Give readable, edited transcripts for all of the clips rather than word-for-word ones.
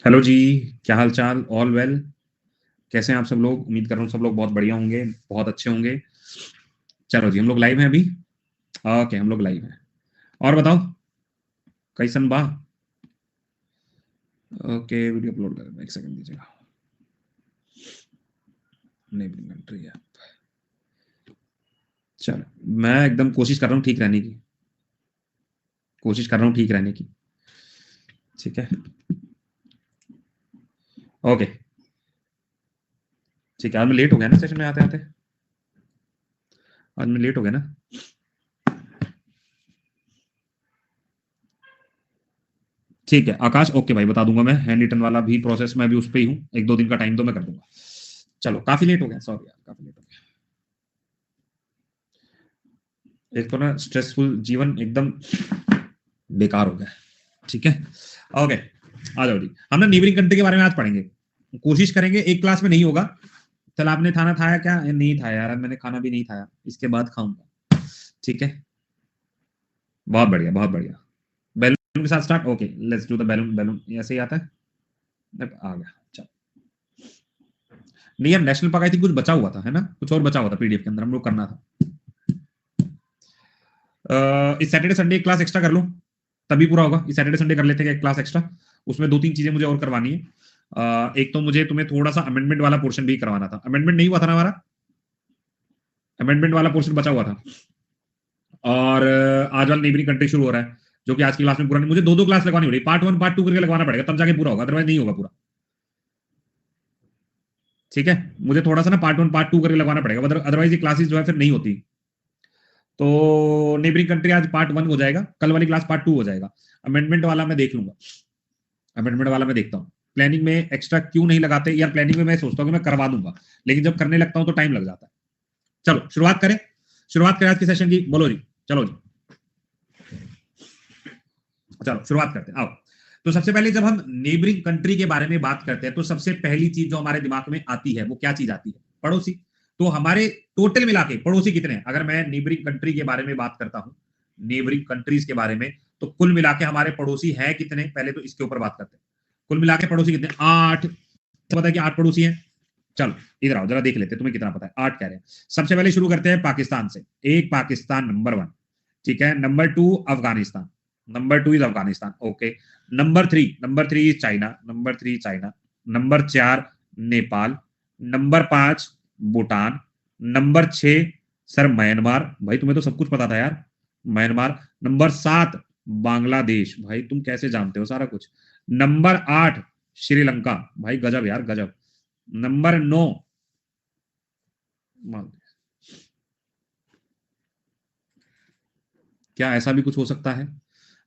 Hello जी। क्या हाल चाल? All well? कैसे हैं आप सब लोग? उम्मीद कर रहा हूँ सब लोग बहुत बढ़िया होंगे, बहुत अच्छे होंगे। चलो जी, हम लोग लाइव हैं अभी। ओके, हम लोग लाइव हैं। और बताओ, कैसन बा? ओके, वीडियो अपलोड कर, एक सेकंड दीजिएगा। नेबरिंग कंट्री है। चलो, मैं एकदम कोशिश कर रहा हूँ ठीक रहने की। कोशिश कर रहा हूँ ठीक रहने की। ठीक है। ओके। ठीक है, आज मैं लेट हो गया ना सेशन में आते आते। आज मैं लेट हो गया ना। ठीक है आकाश, ओके भाई, बता दूंगा मैं। हैंड रिटन वाला भी प्रोसेस में अभी उस पर ही हूँ। एक दो दिन का टाइम तो मैं कर दूंगा। चलो, काफी लेट हो गया, सॉरी यार, काफी लेट हो गया। एक तो ना स्ट्रेसफुल जीवन एकदम बेकार हो गया। ठीक है। ओके, आ जाओ जी। हम ना नेबरिंग कंट्री के बारे में आज पढ़ेंगे। कोशिश करेंगे, एक क्लास में नहीं होगा। चल, आपने खाना खाया क्या? नहीं खाया यार, मैंने खाना भी नहीं खाया, इसके बाद खाऊंगा। ठीक है। बहुत बढ़िया, बहुत बढ़िया। बैलून के साथ start. Okay, let's do the balloon. Balloon ऐसे ही आता है। आ गया। चल, नहीं यार, नेशनल पार्क आई थी, कुछ बचा हुआ था, है ना? कुछ और बचा हुआ था पीडीएफ के अंदर, हम लोग करना था। इस सैटरडे संडे क्लास एक्स्ट्रा कर लो, तभी पूरा होगा। इस सैटरडे संडे कर लेते हैं क्लास एक्स्ट्रा। उसमें दो तीन चीजें मुझे और करवानी है। एक तो मुझे तुम्हें थोड़ा सा अमेंडमेंट वाला पोर्शन भी करवाना था। अमेंडमेंट नहीं हुआ था ना हमारा? अमेंडमेंट वाला पोर्शन बचा हुआ था। और आज वाला नेबरिंग कंट्री शुरू हो रहा है, जो कि आज की क्लास में पूरा नहीं। मुझे दो दो क्लास लगवानी हो रही, पार्ट वन पार्ट टू करके लगवाना पड़ेगा, तब जाके पूरा होगा, अदरवाइज नहीं होगा पूरा। ठीक है। मुझे थोड़ा सा ना पार्ट वन पार्ट टू करके लगवाना पड़ेगा, अदरवाइज ये क्लासेस जो है फिर नहीं होती। तो नेबरिंग कंट्री आज पार्ट वन हो जाएगा, कल वाली क्लास पार्ट टू हो जाएगा। अमेंडमेंट वाला मैं देख लूंगा। अमेंडमेंट वाला मैं देखता हूँ। प्लानिंग में एक्स्ट्रा क्यों नहीं लगाते यार? प्लानिंग में मैं सोचता हूँ कि मैं करवा दूंगा, लेकिन जब करने लगता हूँ तो टाइम लग जाता है। चलो शुरुआत करें। शुरुआत करें आज के सेशन की। बोलो जी। चलो जी, चलो शुरुआत करते हैं, आओ। तो सबसे पहले जब हम नेबरिंग कंट्री के बारे में बात करते हैं, तो सबसे पहली चीज जो हमारे दिमाग में आती है वो क्या चीज आती है? पड़ोसी। तो हमारे टोटल मिला के पड़ोसी कितने हैं? अगर मैं नेबरिंग कंट्री के बारे में बात करता हूं, नेबरिंग कंट्रीज के बारे में, तो कुल मिला के हमारे पड़ोसी हैं कितने? पहले तो इसके ऊपर बात करते हैं। कुल मिला के पड़ोसी कितने? 8। पता है कि 8 पड़ोसी हैं। चलो इधर आओ, जरा देख लेते हैं तुम्हें कितना पता है। 8 कह रहे हैं। सबसे पहले शुरू करते हैं पाकिस्तान से। एक पाकिस्तान नंबर 1। ठीक है। Number 2 Afghanistan. Number 2 is Afghanistan. Okay. Number 3 is China. Number 3 China. Number 4 Nepal. Number 5 Bhutan. Number 6 sir Myanmar. भाई तुम्हें तो सब कुछ पता था यार। म्यांमार। नंबर 7 बांग्लादेश। भाई तुम कैसे जानते हो सारा कुछ? नंबर 8 श्रीलंका। भाई गजब यार, गजब। नंबर 9 मालदीव। क्या ऐसा भी कुछ हो सकता है?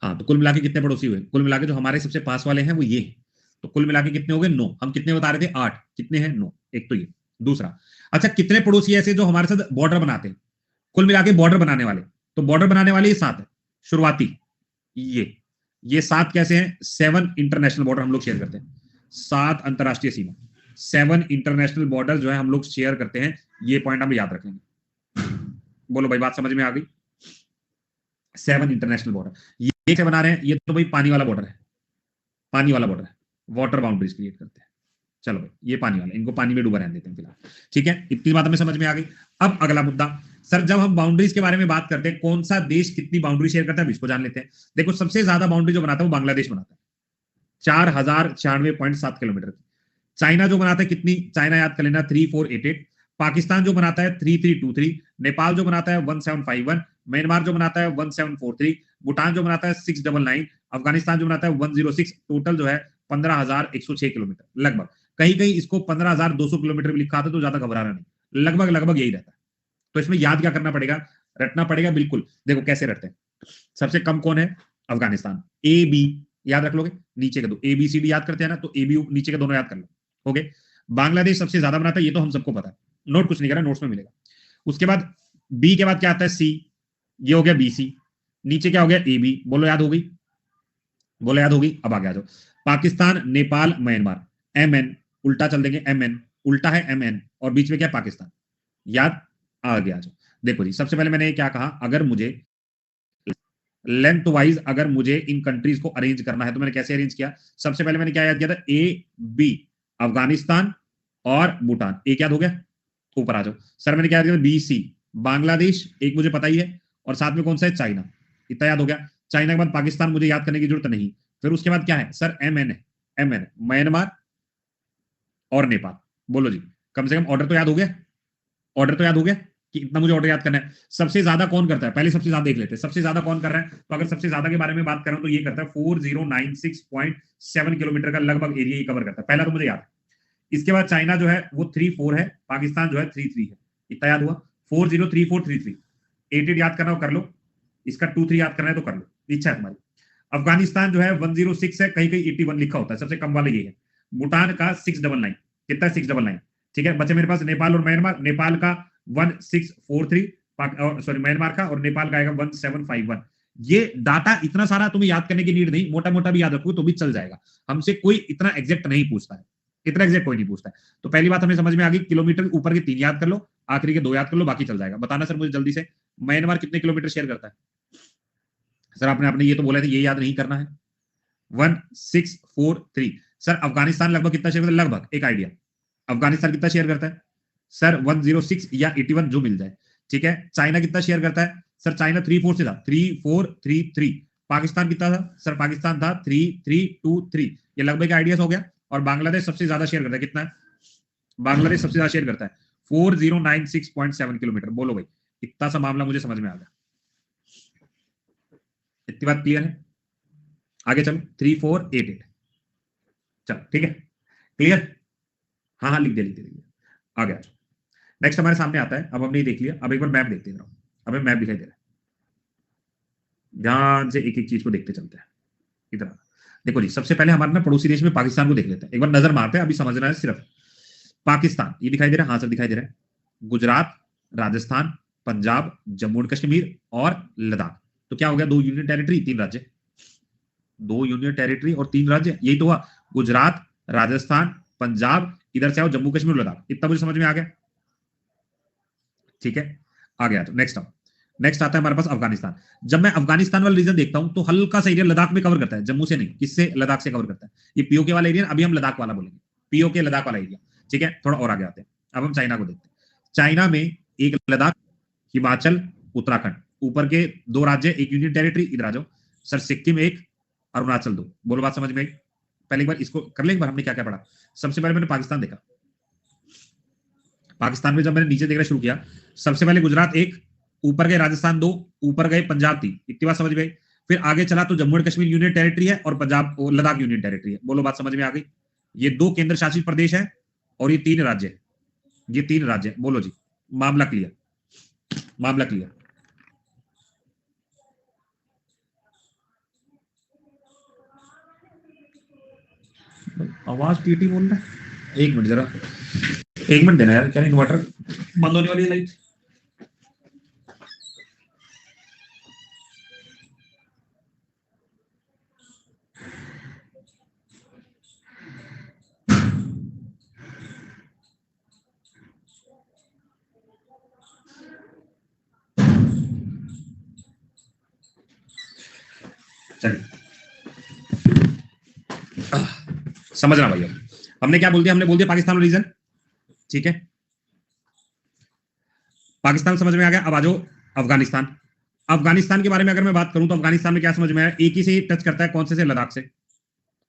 हाँ, तो कुल मिला के कितने पड़ोसी हुए? कुल मिला के जो हमारे सबसे पास वाले हैं वो ये हैं। तो कुल मिला के कितने हो गए? 9। हम कितने बता रहे थे? 8। कितने हैं? 9। एक तो ये। दूसरा, अच्छा, कितने पड़ोसी ऐसे जो हमारे साथ बॉर्डर बनाते हैं? कुल मिला के बॉर्डर बनाने वाले, तो बॉर्डर बनाने वाले ये 7 है। शुरुआती ये 7 कैसे हैं? 7 इंटरनेशनल बॉर्डर हम लोग शेयर करते हैं। 7 अंतरराष्ट्रीय सीमा। 7 इंटरनेशनल बॉर्डर जो है हम लोग शेयर करते हैं। ये पॉइंट हम याद रखेंगे। बोलो भाई, बात समझ में आ गई? 7 इंटरनेशनल बॉर्डर। ये कैसे बना रहे हैं? ये तो भाई पानी वाला बॉर्डर है। पानी वाला बॉर्डर है। वाटर बाउंड्रीज क्रिएट करते हैं। चलो भाई, ये पानी वाला, इनको पानी में डूबा रहने देते हैं फिलहाल। ठीक है, इतनी बात हमें समझ में आ गई। अब अगला मुद्दा। सर, जब हम बाउंड्रीज के बारे में बात करते हैं, कौन सा देश कितनी बाउंड्री शेयर करता है, इसको जान लेते हैं। देखो, सबसे ज्यादा बाउंड्री जो बनाता है वो बांग्लादेश बनाता है। 4096.7 किलोमीटर। चाइना जो बनाता है कितनी? चाइना याद कर लेना, 3488। पाकिस्तान जो बनाता है 3323। नेपाल जो बनाता है 1751। म्यांमार जो बनाता है 1743। भूटान जो बनाता है 699। अफगानिस्तान जो बनाता है 106। टोटल जो है 15,106 किलोमीटर लगभग। कहीं कहीं इसको 15,200 किलोमीटर भी लिखा था, तो ज्यादा घबराना नहीं, लगभग लगभग यही रहता है। तो इसमें याद क्या करना पड़ेगा? रटना पड़ेगा, बिल्कुल। देखो कैसे रटते हैं। सबसे कम कौन है? अफगानिस्तान। ए बी याद रख लोगे। नीचे के दो ए बी सी डी याद करते हैं ना, तो ए बी नीचे के दोनों याद कर लो। ओके। बांग्लादेश सबसे ज्यादा बनाता है, ये तो हम सबको पता है। नोट कुछ नहीं करा, नोट्स में मिलेगा। उसके बाद बी के बाद क्या आता है? सी। ये हो गया बी सी। नीचे क्या हो गया? A B. बोलो याद हो गई? बोलो याद होगी? अब आगे आ जाओ। Pakistan, Nepal, Myanmar. M N. उल्टा चल देंगे, एम एन। उल्टा है एम एन, और बीच में क्या? पाकिस्तान। याद? आगे आ जाओ। देखो जी, सबसे पहले मैंने क्या कहा? अगर मुझे लेंथ वाइज अगर मुझे इन कंट्रीज को अरेंज करना है तो मैंने कैसे अरेंज किया? सबसे पहले मैंने क्या याद किया था? ए बी, अफगानिस्तान और भूटान, एक याद हो गया? ऊपर आ जाओ सर। मैंने क्या याद किया? बी सी, बांग्लादेश एक मुझे पता ही है, और साथ में कौन सा है? चाइना। इतना याद हो गया। चाइना के बाद पाकिस्तान मुझे याद करने की जरूरत नहीं। फिर उसके बाद क्या है सर? एम एन, म्यांमार और नेपाल। बोलो जी, कम से कम ऑर्डर तो याद हो गया? ऑर्डर तो याद हो गया कि इतना मुझे ऑर्डर याद करना है। सबसे ज्यादा कौन करता है? पहले सबसे ज्यादा देख लेते हैं, सबसे ज्यादा कौन कर रहा है। तो अगर सबसे ज्यादा के बारे में बात करें तो ये करता है 4096.7 किलोमीटर का लगभग एरिया ही कवर करता है। पहला तो मुझे याद है। इसके बाद चाइना जो है वो 34 है, पाकिस्तान जो है 33 है। इतना याद हुआ? 403433। 88 याद करना हो कर लो, इसका 23 याद करना है तो कर लो, इच्छा है तुम्हारी। अफगानिस्तान जो है 106 है, कहीं कहीं 81 लिखा होता है, सबसे कम वाला ये है। भूटान का 699, कितना? 699। ठीक है, बच्चे मेरे पास नेपाल और म्यांमार। नेपाल का 1643, सॉरी म्यांमार का, और नेपाल का आएगा 1751। ये डाटा इतना सारा तुम्हें याद करने की नीड नहीं, मोटा मोटा भी याद रखो तो भी चल जाएगा। हमसे कोई इतना एग्जैक्ट नहीं पूछता है, इतना एग्जैक्ट कोई नहीं पूछता है। तो पहली बात हमें समझ में आ गई, किलोमीटर ऊपर के 3 याद कर लो, आखिरी के 2 याद कर लो, बाकी चल जाएगा। बताना सर मुझे जल्दी से, म्यांमार कितने किलोमीटर शेयर करता है? सर आपने आपने ये तो बोला था ये याद नहीं करना है। 1643। सर अफगानिस्तान लगभग कितना शेयर करता है? लगभग एक आइडिया, अफगानिस्तान कितना शेयर करता है? सर 106 या 81 जो मिल जाए। ठीक है, चाइना कितना शेयर करता है? सर चाइना 34 से था, 3433। पाकिस्तान कितना था? सर पाकिस्तान था 3323। ये लगभग आइडिया हो गया। और बांग्लादेश सबसे ज्यादा शेयर करता है, कितना है? बांग्लादेश सबसे ज्यादा शेयर करता है 4096.7 किलोमीटर। बोलो भाई, इतना सा मामला मुझे समझ में आ गया। इतनी बात क्लियर है? आगे चलो, 3488। चलो ठीक है, क्लियर? हाँ हाँ, लिख दिया लिख दिया लिख दिया। आ गया। नेक्स्ट हमारे सामने आता है, अब हमने देख लिया, अब एक बार मैप देखते हैं। अब मैप दिखाई दे रहा है, ध्यान से एक एक चीज को देखते चलते हैं। इधर देखो जी, सबसे पहले हमारे ना पड़ोसी देश में पाकिस्तान को देख लेते हैं, एक बार नजर मारते हैं। अभी समझना है सिर्फ पाकिस्तान, ये दिखाई दे रहा है? हाँ सर दिखाई दे रहा है। गुजरात, राजस्थान, पंजाब, जम्मू एंड कश्मीर और लद्दाख। तो क्या हो गया? 2 यूनियन टेरिटरी, 3 राज्य। 2 यूनियन टेरिटरी और 3 राज्य, यही तो हुआ। गुजरात, राजस्थान, पंजाब, इधर से आओ जम्मू कश्मीर, लद्दाख। इतना मुझे समझ में आ गया? ठीक है, आ गया। तो नेक्स्ट आता है हमारे पास अफगानिस्तान। जब मैं अफगानिस्तान वाला रीजन देखता हूं तो हल्का सा एरिया लद्दाख में कवर करता है, जम्मू से नहीं। किससे? लद्दाख से कवर करता है। ये पीओके वाला एरिया, अभी हम लद्दाख वाला बोलेंगे, पीओके लद्दाख वाला एरिया। ठीक है, थोड़ा और आगे आते हैं। अब हम चाइना को देखते हैं। चाइना में एक लद्दाख, हिमाचल, उत्तराखंड, ऊपर के 2 राज्य, एक यूनियन टेरिटरी। इधर आ जाओ सर, सिक्किम एक, अरुणाचल 2। बोलो बात समझ में आई? पहले एक बार इसको कर ले, एक बार हमने क्या क्या पढ़ा। सबसे पहले मैंने पाकिस्तान देखा। पाकिस्तान में जब मैंने नीचे देखना शुरू किया, सबसे पहले गुजरात एक, ऊपर गए राजस्थान 2, ऊपर गए पंजाब 3। इतनी बात समझ में आई? फिर आगे चला तो Jammu and Kashmir union territory है, और पंजाब लद्दाख यूनियन टेरिटरी है। बोलो बात समझ में आ गई? ये 2 केंद्र शासित प्रदेश है और ये 3 राज्य है। ये 3 राज्य है। बोलो जी, मामला क्लियर? मामला क्लियर? आवाज टीटी बोल रहा है। एक मिनट जरा, एक मिनट देना यार, क्या इन्वर्टर बंद होने वाली है लाइट? चलिए, समझना भैया, हमने क्या बोल दिया? हमने बोल दिया पाकिस्तान रीजन। ठीक है, पाकिस्तान समझ में आ गया। अब आ जाओ अफगानिस्तान। अफगानिस्तान के बारे में अगर मैं बात करूं तो अफगानिस्तान में क्या समझ में आया? एक ही से टच करता है, कौन से? लद्दाख से।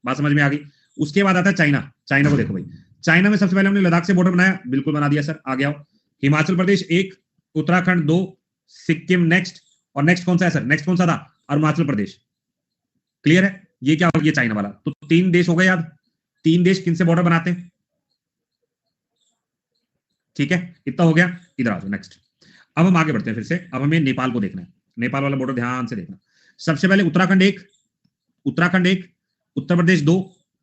बात समझ में आ गई? उसके बाद आता है चाइना। चाइना को देखो भाई, चाइना में सबसे पहले हमने लद्दाख से बॉर्डर बनाया, बिल्कुल बना दिया सर। आ गया हिमाचल प्रदेश एक, उत्तराखंड 2, सिक्किम नेक्स्ट, और नेक्स्ट कौन सा है सर? नेक्स्ट कौन सा था? अरुणाचल प्रदेश। क्लियर है? ये क्या हो गया? चाइना वाला। तो 3 देश हो गए याद। 3 देश किन से बॉर्डर बनाते हैं? ठीक है, इतना हो गया। इधर आ जाओ नेक्स्ट। अब हम आगे बढ़ते हैं फिर से। अब हमें नेपाल को देखना है, नेपाल वाला बॉर्डर ध्यान से देखना। सबसे पहले उत्तराखंड एक, उत्तराखंड एक, उत्तर प्रदेश 2,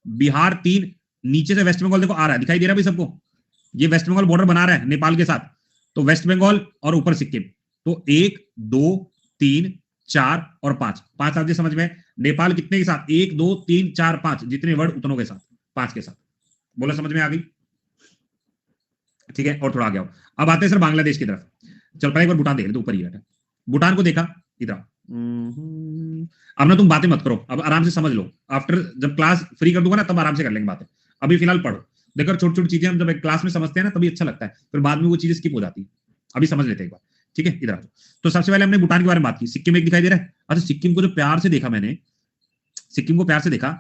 बिहार 3, नीचे से वेस्ट बंगाल देखो आ रहा है, दिखाई दे रहा है भाई सबको? ये वेस्ट बंगाल बॉर्डर बना रहा है नेपाल के साथ। तो वेस्ट बंगाल और ऊपर सिक्किम। तो 1 2 3 4 और 5, 5 राज्य समझ में? नेपाल कितने के साथ? 1 2 3 4 5, जितने वर्ड उतनों के साथ, 5 के साथ। बोलो समझ में आ गई? ठीक है, और थोड़ा आ गया। अब आते हैं सर बांग्लादेश की तरफ। चल पहले एक बार भूटान देख लेते, ऊपर ही बैठा। भूटान को देखा, इधर अब ना तुम बातें मत करो, अब आराम से समझ लो, आफ्टर जब क्लास फ्री कर दूंगा ना तब आराम से कर लेंगे बातें, अभी फिलहाल पढ़ो। देखो छोटी छोटी चीजें हम जब एक क्लास में समझते हैं ना तभी अच्छा लगता है, फिर बाद में वो चीजें स्किप हो जाती है। अभी समझ लेते हैं एक बार, ठीक है, इधर आ जाओ। तो सबसे पहले हमने भूटान के बारे में बात की, सिक्किम एक दिखाई दे रहा है। अच्छा सिक्किम को जो प्यार से देखा मैंने, सिक्किम को प्यार से देखा,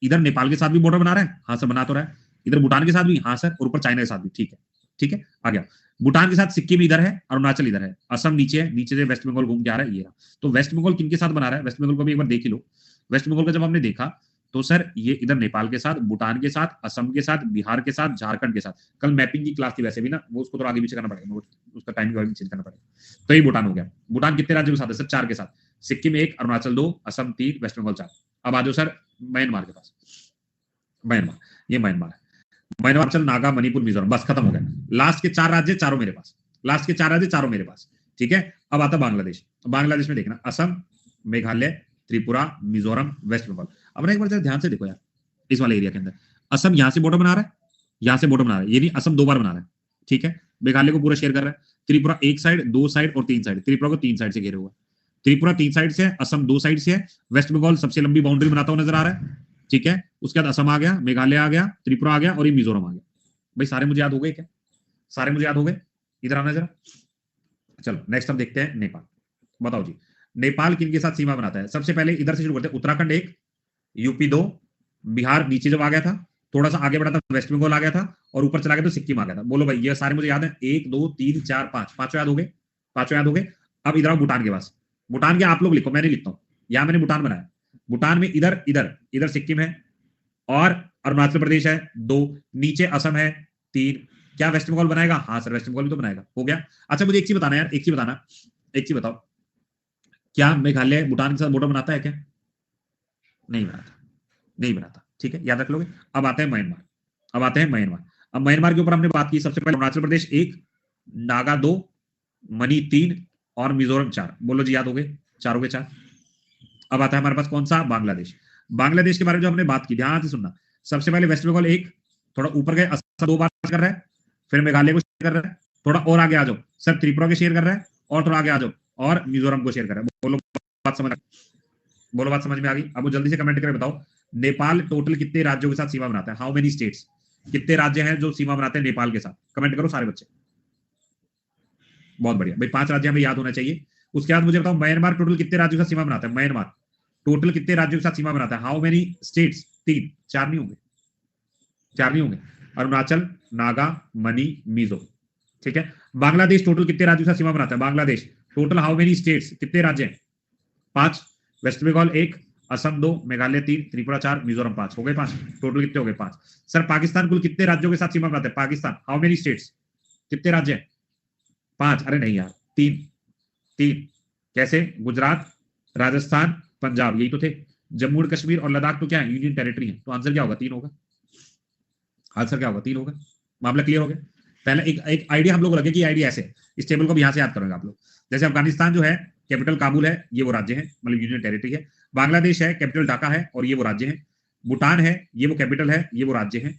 इधर नेपाल के साथ भी बॉर्डर बना रहा है, हाँ सर बना तो रहा है, इधर भूटान के साथ भी, हाँ सर, और ऊपर चाइना के साथ भी, ठीक है, ठीक है, आ गया। भूटान के साथ सिक्किम इधर है, अरुणाचल इधर है, असम नीचे है, नीचे से वेस्ट बंगाल घूम के आ रहा है, ये रहा। तो वेस्ट बंगाल किनके साथ बना रहा है, वेस्ट बंगाल को भी एक बार देख ही लो। वेस्ट बंगाल का जब हमने देखा तो सर ये इधर नेपाल के साथ, भूटान के साथ, असम के साथ, बिहार के साथ, झारखंड के साथ। कल मैपिंग की क्लास थी वैसे भी ना, वो उसको थोड़ा आगे पीछे करना पड़ेगा, उसका टाइमिंग चेंज करना पड़ेगा। तो ये भूटान हो गया। भूटान कितने राज्यों के साथ है सर, 4 के साथ, सिक्किम 1, अरुणाचल 2, असम 3, वेस्ट बंगाल 4। अब आ जाओ सर म्यांमार के पास, म्यांमार, ये म्यांमार है, म्यांमार, नागा, मणिपुर, मिजोरम, बस खत्म हो गया। लास्ट के 4 राज्य चारों मेरे पास, लास्ट के 4 राज्य चारों मेरे पास, ठीक है। अब आता बांग्लादेश, बांग्लादेश में देखना असम, मेघालय, त्रिपुरा, मिजोरम, वेस्ट बंगाल। अब ना एक बार ध्यान से देखो यार, इस वाले एरिया के अंदर असम यहां से बॉर्डर बना रहा है, यहां से बॉर्डर बना रहा है, ये नहीं असम 2 बार बना रहा है, ठीक है। मेघालय को पूरा शेयर कर रहा है, त्रिपुरा 1 साइड, 2 साइड और 3 साइड, त्रिपुरा को 3 साइड से घेरे हुआ, त्रिपुरा 3 साइड से है, असम 2 साइड से है, वेस्ट बंगाल सबसे लंबी बाउंड्री बनाता हुआ नजर आ रहा है, ठीक है। उसके बाद असम आ गया, मेघालय आ गया, त्रिपुरा आ गया और ये मिजोरम आ गया। भाई सारे मुझे याद हो गए क्या, सारे मुझे याद हो गए, इधर आना जरा। चलो नेक्स्ट हम देखते हैं नेपाल, बताओ जी नेपाल किन के साथ सीमा बनाता है। सबसे पहले इधर से शुरू करते हैं, उत्तराखंड 1, यूपी 2, बिहार नीचे जब आ गया था, थोड़ा सा आगे बढ़ा था वेस्ट बंगाल आ गया था, और ऊपर चला गया तो सिक्किम आ गया था। बोलो भाई ये सारे मुझे याद है, 1 2 3 4 5, पांचों याद हो गए, पांचों याद हो गए। अब इधर आओ भूटान के पास, भूटान के आप लोग लिखो, मैं नहीं लिखता हूं, यहां मैंने भूटान बनाया। भूटान में इधर इधर इधर सिक्किम है और अरुणाचल प्रदेश है 2, नीचे असम है 3। क्या वेस्ट बंगाल बनाएगा, हाँ सर वेस्ट बंगाल भी तो बनाएगा, हो गया। अच्छा मुझे एक चीज बताना यार, एक चीज बताना, एक चीज बताओ, क्या मेघालय भूटान के साथ बॉर्डर बनाता है क्या, नहीं बनाता, नहीं बनाता, ठीक है, याद रख लोगे। अब आते हैं म्यांमार, अब आते हैं म्यांमार। अब म्यांमार के ऊपर हमने बात की, सबसे पहले अरुणाचल प्रदेश 1, नागा 2, मणि 3 और मिजोरम 4। बोलो जी याद हो गए, चारों के 4। अब आता है हमारे पास कौन सा, बांग्लादेश। बांग्लादेश के बारे में जो हमने बात की, ध्यान से सुनना, सबसे पहले वेस्ट बंगाल 1, थोड़ा ऊपर गए, असम 2 बार कर रहा है, फिर मेघालय को शेयर कर रहा है, थोड़ा और आगे आ जाओ सर, त्रिपुरा को शेयर कर रहा है, और थोड़ा आगे आ जाओ और मिजोरम को शेयर कर रहा है। बोलो बात समझ, बोलो बात समझ में आ गई। अब वो जल्दी से कमेंट करके बताओ, नेपाल टोटल कितने राज्यों के साथ सीमा बनाता है, हाउ मेनी स्टेट्स, कितने राज्य हैं जो सीमा बनाते हैं नेपाल के साथ, कमेंट करो सारे बच्चे। बहुत बढ़िया भाई, 5 राज्य हमें याद होना चाहिए। उसके बाद मुझे बताओ म्यांमार टोटल कितने राज्यों के साथ सीमा बनाता है, म्यांमार टोटल कितने राज्यों के साथ सीमा बनाता है, हाउ मेनी स्टेट्स, 3, 4 नहीं होंगे, 4 नहीं होंगे, अरुणाचल, नागा, मणि, मिजो, ठीक है। बांग्लादेश टोटल कितने राज्यों के साथ सीमा बनाता है, Bangladesh total how many states, कितने राज्य हैं, 5, वेस्ट बंगाल 1, असम 2, मेघालय 3, त्रिपुरा 4, मिजोरम 5, हो गए 5, टोटल कितने हो गए 5। सर पाकिस्तान कुल कितने राज्यों के साथ सीमा बनाता है, पाकिस्तान हाउ मेनी स्टेट्स, कितने राज्य हैं, 5, अरे नहीं यार 3, 3 कैसे, गुजरात, राजस्थान, पंजाब, यही तो थे। जम्मू और कश्मीर और लद्दाख तो क्या है, यूनियन टेरिटरी है, तो आंसर क्या होगा, 3 होगा, आंसर क्या होगा, 3 होगा। मामला क्लियर हो गया। पहले एक आइडिया हम लोग रखे कि आइडिया ऐसे, इस टेबल को भी यहां से याद करोगे आप लोग। जैसे अफगानिस्तान जो है कैपिटल काबुल है, ये वो राज्य है, मतलब यूनियन टेरिटरी है। बांग्लादेश है कैपिटल ढाका है और ये वो राज्य है। भूटान है ये वो कैपिटल है, ये वो राज्य है।